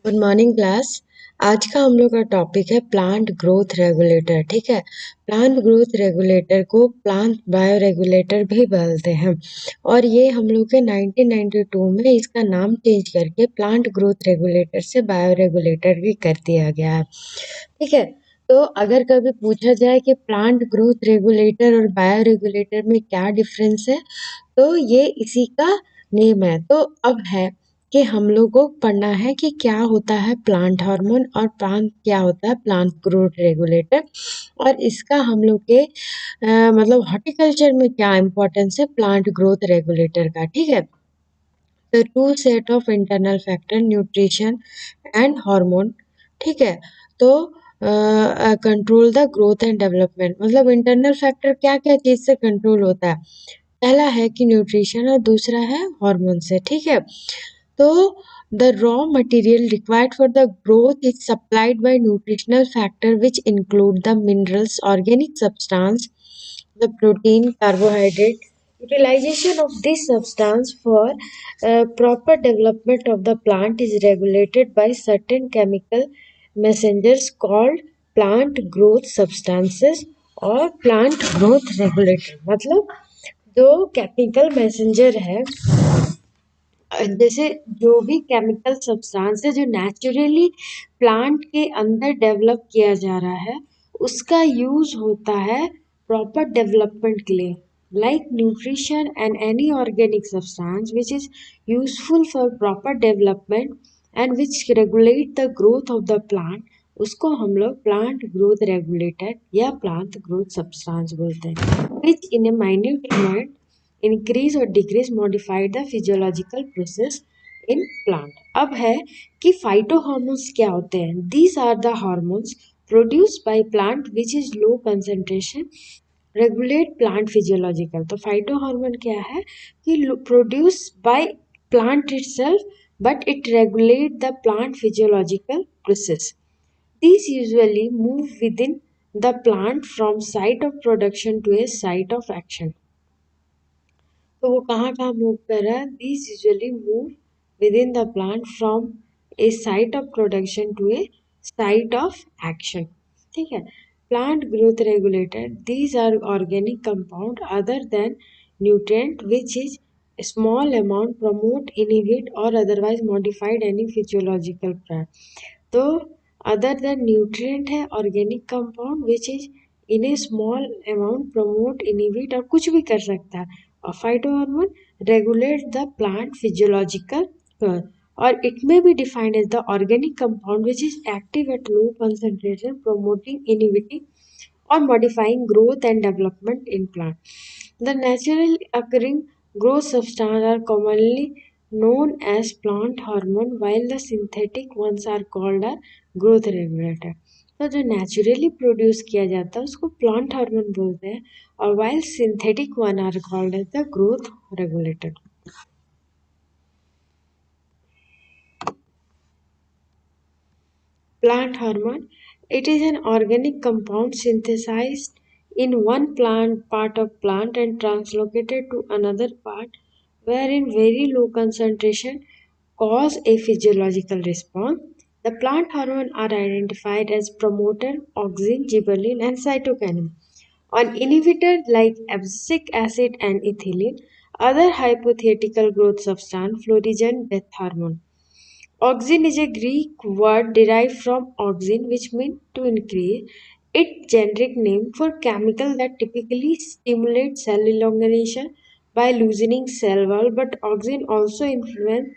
Good morning class. आज का हम लोग का टॉपिक है प्लांट ग्रोथ रेगुलेटर। ठीक है, प्लांट ग्रोथ रेगुलेटर को प्लांट बायो रेगुलेटर भी बोलते हैं और ये हम लोग के 1992 में इसका नाम चेंज करके प्लांट ग्रोथ रेगुलेटर से बायो रेगुलेटर भी कर दिया गया है। ठीक है, तो अगर कभी पूछा जाए कि प्लांट ग्रोथ रेगुलेटर और बायो रेगुलेटर में क्या डिफरेंस है, तो ये इसी का नेम है। तो अब है कि हम लोग को पढ़ना है कि क्या होता है प्लांट हार्मोन और प्लांट क्या होता है प्लांट ग्रोथ रेगुलेटर, और इसका हम लोग के मतलब हॉर्टिकल्चर में क्या इम्पोर्टेंस है प्लांट ग्रोथ रेगुलेटर का। ठीक है, तो two set of internal factor nutrition and hormone. ठीक है, तो control the growth and development, मतलब इंटरनल फैक्टर क्या क्या चीज से कंट्रोल होता है। पहला है कि न्यूट्रिशन और दूसरा है हार्मोन से। ठीक है, तो the raw material required for the growth is supplied by nutritional factor which include the minerals, organic substance, the protein, carbohydrate. Utilization of this substance for proper development of the plant is regulated by certain chemical messengers called plant growth substances और plant growth regulator। मतलब जो chemical messenger है, जैसे जो भी chemical substance है जो naturally plant के अंदर डेवलप किया जा रहा है, उसका यूज होता है प्रॉपर डेवलपमेंट के लिए, like nutrition and any organic substance which is useful for proper development and which regulate the growth of the plant. उसको हम लोग प्लांट ग्रोथ रेगुलेटर या प्लांट ग्रोथ सब्सटेंस बोलते हैं, which in a minute amount increase और decrease modified the physiological process in plant. अब है कि फाइटो हार्मोन्स क्या होते हैं। These are the hormones produced by plant which is low concentration regulate plant physiological. तो फाइटो हार्मोन क्या है कि produce by plant itself but it regulate the plant physiological process. These usually move within the plant from site of production to a site of action। तो वो कहाँ कहाँ move कर रहा है। These usually move within the plant from a site of production to a site of action. ठीक है, plant growth regulator these are organic compound other than nutrient which is small amount promote inhibit और otherwise modified any physiological plant. तो other than nutrient है organic compound which is in a small amount promote inhibit और कुछ भी कर सकता है। और phytohormone regulate the plant physiological और it may be defined as the organic compound which is active at low concentration promoting inhibiting or modifying growth and development in plant. The natural occurring growth substances are commonly known as plant hormone while the synthetic ones are called a growth regulator। तो जो naturally produce किया जाता है उसको plant hormone बोलते हैं और while synthetic one are called as the growth regulator. Plant hormone. It is an organic compound synthesized in one plant part of plant and translocated to another part wherein very low concentration cause a physiological response. The plant hormones are identified as promoter, auxin, gibberellin, and cytokinin. On inhibitors like abscisic acid and ethylene, other hypothetical growth substance, florisant death hormone. Auxin is a Greek word derived from auxin, which means to increase. Its generic name for chemical that typically stimulate cell elongation by loosening cell wall, but auxin also influence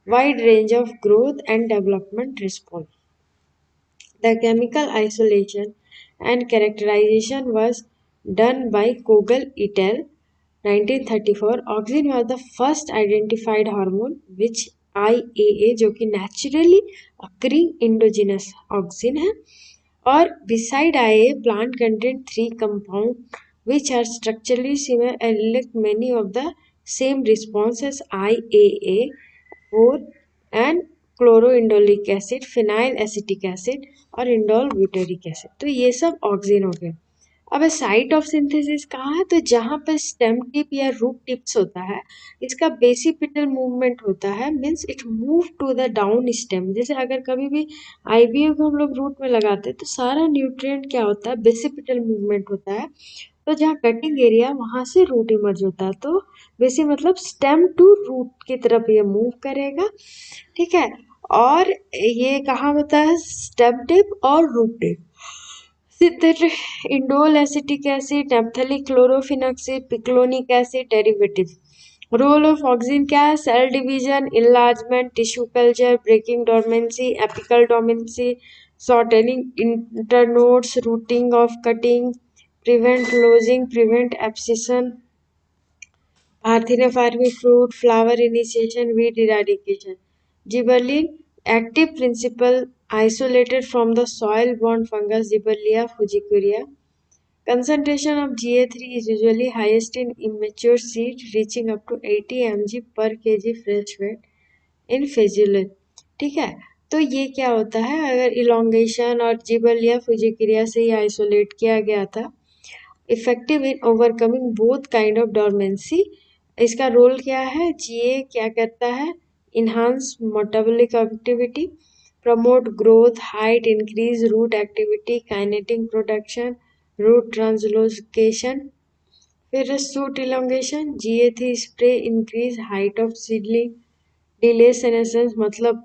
wide range of growth and development response. The chemical isolation and characterization was done by Kogel et al. 1934। Auxin was the first identified hormone which IAA जो कि naturally occurring endogenous auxin है, और beside IAA plant contain three compounds which are structurally similar and elect many of the same responses IAA 4 and chloroindolic acid, phenyl acetic acid और indole butyric acid. तो ये सब auxin हो गए। अब site of synthesis कहाँ है? तो जहाँ पर स्टेम टिप या रूट टिप्स होता है, इसका बेसिपिटल मूवमेंट होता है, means it move to the down stem. जैसे अगर कभी भी आईवीओ को हम लोग रूट में लगाते हैं तो सारा न्यूट्रिएंट क्या होता है? बेसिपिटल मूवमेंट होता है। तो जहाँ कटिंग एरिया वहां से रूट इमर्ज होता है, तो बेसिक मतलब स्टेम टू रूट की तरफ ये मूव करेगा, ठीक है। और ये कहाँ होता है? स्टेम टिप और root tip. Synthetic indole acetic acid, naphthalic chlorophenoxies, picolinic acid derivative. Role of oxygen क्या है? Cell division, enlargement, tissue culture, breaking dormancy, apical dormancy, shortening internodes, rooting of cutting, prevent losing, prevent abscission, parthenophore fruit, flower initiation, weed eradication. Gibberellin, active principle isolated from the soil-borne fungus Gibberellia fujicurea. Concentration of GA3 is usually highest in immature seed, reaching up to 80 mg per kg fresh weight in फेजुलिन। ठीक है, तो ये क्या होता है? अगर elongation और जिबलिया फुजिक्रिया से ही आइसोलेट किया गया था, effective in overcoming both kind of dormancy. इसका रोल क्या है? जीए क्या करता है? Enhance metabolic activity, promote growth, height, increase root activity, kinetic production, root translocation. फिर सूट इलोंगेशन, जीए3 spray increase height of seedling, delay senescence मतलब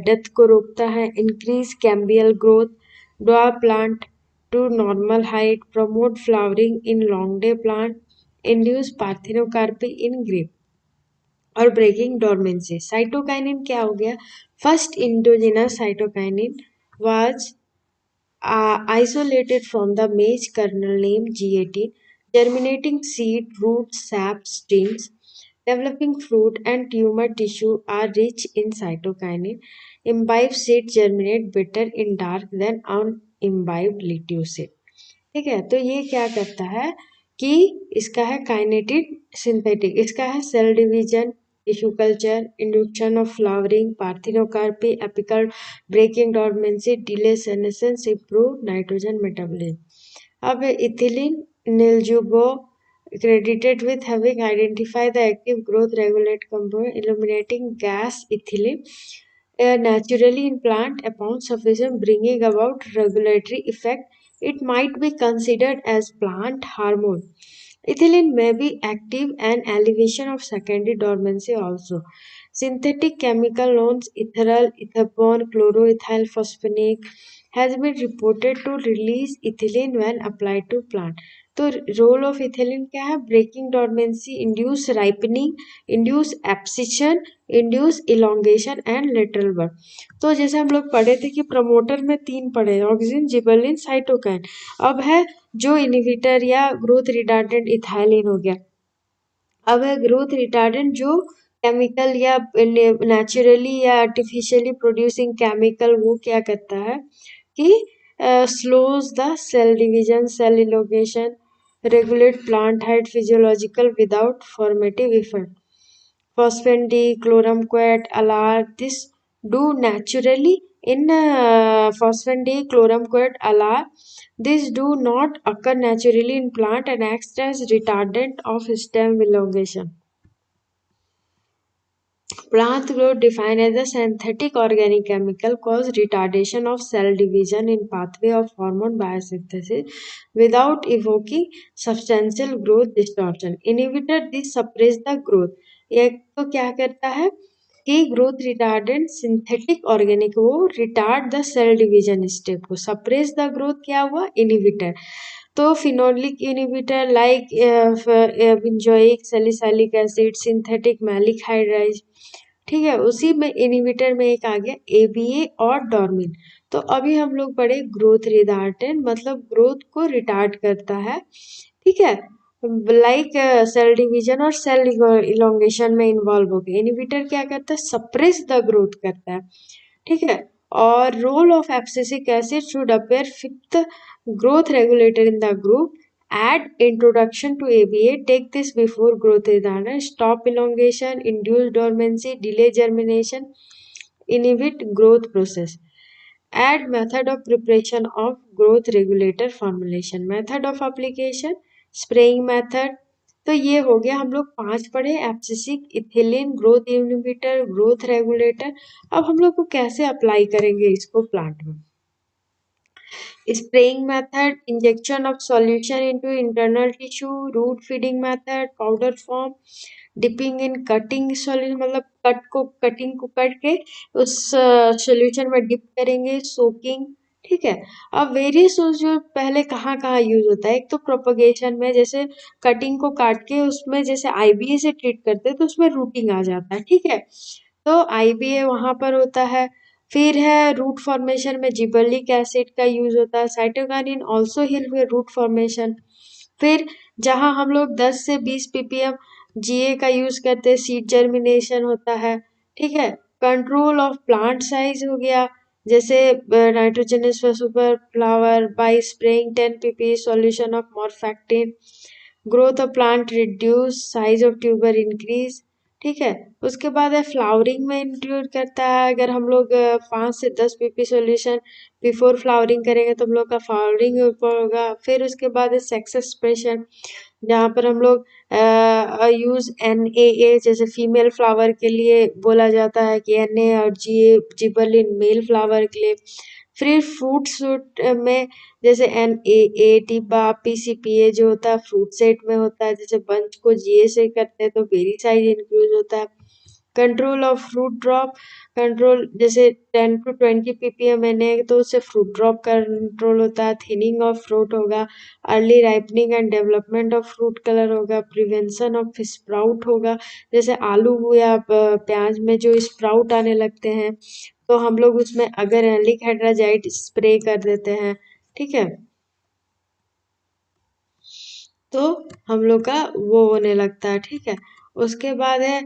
death को रोकता है, increase cambial growth, draw plant to normal height, promote flowering in long day plant, induce parthenocarpy in grape और breaking dormancy. Cytokinin क्या हो गया? First indigenous cytokinin was isolated from the maize kernel named G18, germinating seed, root, sap, stems, developing fruit and tumor tissue are rich in cytokinin. Imbibed seed germinate better in dark than unimbibed lettuce seed. ठीक है, तो ये क्या करता है कि इसका है काइनेटिक सिंथेटिक, इसका है cell division, tissue culture, induction of flowering, parthenocarpy, apical breaking dormancy, delay senescence, improve nitrogen metabolism. अब इथिलीन निलजुबो credited with having identified the active growth regulate component eliminating gas ethylene naturally in plant upon sufficient bringing about regulatory effect. It might be considered as plant hormone. Ethylene may be active and elevation of secondary dormancy also. Synthetic chemical known ethyl, ethapone, chloroethyl phosphonic has been reported to release ethylene when applied to plant. तो role of ethylene क्या है? Breaking dormancy, induce ripening, induce abscission, induce elongation and lateral burn. तो जैसे हम लोग पढ़े थे कि प्रमोटर में 3 पढ़े, ऑक्सीजन, जिबरलिन, साइटोकाइन। अब है जो इनिबिटर या ग्रोथ रिटार्डेंट इथाइलिन हो गया। अब है ग्रोथ रिटार्डेंट जो केमिकल या नेचुरली या आर्टिफिशियली प्रोड्यूसिंग केमिकल, वो क्या करता है कि slows the cell division, cell elongation, regulate plant height physiological without formative effect. Phosphine D, chlorum quat, alar, this do naturally in phosphine D, chlorum quat, alar, this do not occur naturally in plant and acts as retardant of stem elongation. Plant growth defined as a synthetic organic chemical cause retardation of cell division in pathway of hormone biosynthesis without evoking substantial growth distortion. Inhibitor this suppress the growth. ये तो क्या करता है कि growth retardant synthetic organic वो retard the cell division step को, suppress the growth क्या हुआ? इनिबिटर। तो phenolic inhibitor like benzoic salicylic acid, synthetic malic hydride, ठीक है। उसी में इनिबिटर में एक आ गया एबीए और डॉर्मिन। तो अभी हम लोग पढ़े ग्रोथ रिटार्डेंट मतलब ग्रोथ को रिटार्ड करता है, ठीक है, लाइक सेल डिवीजन और सेल इलोंगेशन में इन्वॉल्व हो गया। इनिबिटर क्या करता है? सप्रेस द ग्रोथ करता है, ठीक है। और role of abscisic acid should appear fifth growth regulator in the group. Add introduction to ABA. Take this before growth retardant. Stop elongation, induce dormancy, delay germination, inhibit growth process. Add method of preparation of growth regulator formulation. Method of application, spraying method. तो ये हो गया, हम लोग 5 पढ़े, abscisic, ethylene, growth inhibitor, growth regulator. अब हम लोग को कैसे अप्लाई करेंगे इसको प्लांट में। Spraying method, injection of solution into internal tissue, root feeding method, powder form, dipping in cutting solution, मतलब कटिंग को कट के उस सॉल्यूशन में डिप करेंगे, सोकिंग। ठीक है। अब वेरियस जो पहले कहाँ कहाँ यूज होता है, एक तो प्रोपगेशन में, जैसे कटिंग को काट के उसमें जैसे आईबीए से ट्रीट करते हैं तो उसमें रूटिंग आ जाता है। ठीक है, तो आईबीए वहां पर होता है। फिर है रूट फॉर्मेशन में जिबर्लिक एसिड का यूज होता है। Cytokinin also help with root formation. फिर जहां हम लोग 10 से 20 ppm जीए का यूज करते हैं, सीड जर्मिनेशन होता है। ठीक है। कंट्रोल ऑफ प्लांट साइज हो गया, जैसे nitrogenous super flower by spraying 10 pp solution of morphactin. Growth of plant reduce, size of tuber increase. ठीक है। उसके बाद है फ्लावरिंग में इंक्लूड करता है, अगर हम लोग 5 से 10 pp सॉल्यूशन बिफोर फ्लावरिंग करेंगे तो हम लोग का फ्लावरिंग होगा। फिर उसके बाद है सेक्स एक्सप्रेशन, जहाँ पर हम लोग यूज NAA, जैसे फीमेल फ्लावर के लिए बोला जाता है कि NA, और जिबरलिन मेल फ्लावर के लिए। फिर फ्रूट सूट में जैसे NAA, डिब्बा, PCPA जो होता है फ्रूट सेट में होता है, जैसे बंच को GA से करते हैं तो बेरी साइज इंक्लूड होता है। Control of fruit drop control, जैसे 10 to 20 ppm NA तो उससे फ्रूट ड्रॉप कंट्रोल होता है। थिनिंग ऑफ फ्रूट होगा, early ripening and development of fruit colour होगा, प्रिवेंशन ऑफ स्प्राउट होगा, जैसे आलू या प्याज में जो स्प्राउट आने लगते हैं तो हम लोग उसमें अगर एलिक हाइड्राजाइड स्प्रे कर देते हैं। ठीक है, तो हम लोग का वो होने लगता है। ठीक है। उसके बाद है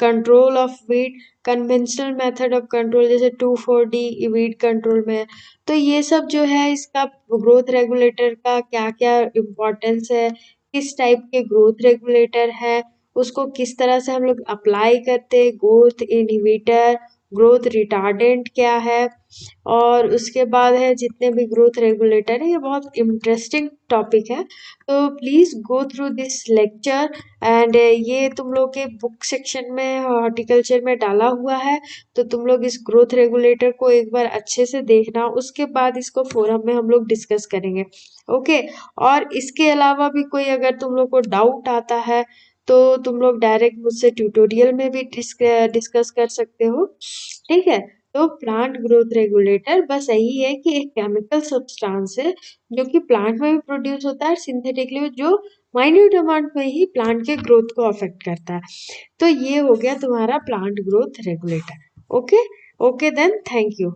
control of wheat, conventional method of control, जैसे 2,4-D वीट कंट्रोल में है। तो ये सब जो है इसका ग्रोथ रेगुलेटर का क्या क्या इम्पोर्टेंस है, किस टाइप के ग्रोथ रेगुलेटर है, उसको किस तरह से हम लोग अप्लाई करते, ग्रोथ इनहिबिटर, ग्रोथ रिटार्डेंट क्या है, और उसके बाद है जितने भी ग्रोथ रेगुलेटर है। ये बहुत इंटरेस्टिंग टॉपिक है, तो please go through this lecture. And ये तुम लोग के बुक सेक्शन में हॉर्टिकल्चर में डाला हुआ है, तो तुम लोग इस ग्रोथ रेगुलेटर को एक बार अच्छे से देखना, उसके बाद इसको फोरम में हम लोग डिस्कस करेंगे। ओके। और इसके अलावा भी कोई अगर तुम लोग को डाउट आता है तो तुम लोग डायरेक्ट मुझसे ट्यूटोरियल में भी डिस्कस कर सकते हो। ठीक है। तो प्लांट ग्रोथ रेगुलेटर बस यही है कि एक केमिकल सब्सटेंस है जो कि प्लांट में भी प्रोड्यूस होता है सिंथेटिकली, जो माइन्यूट अमाउंट में ही प्लांट के ग्रोथ को अफेक्ट करता है। तो ये हो गया तुम्हारा plant growth regulator. Okay. Okay then, thank you.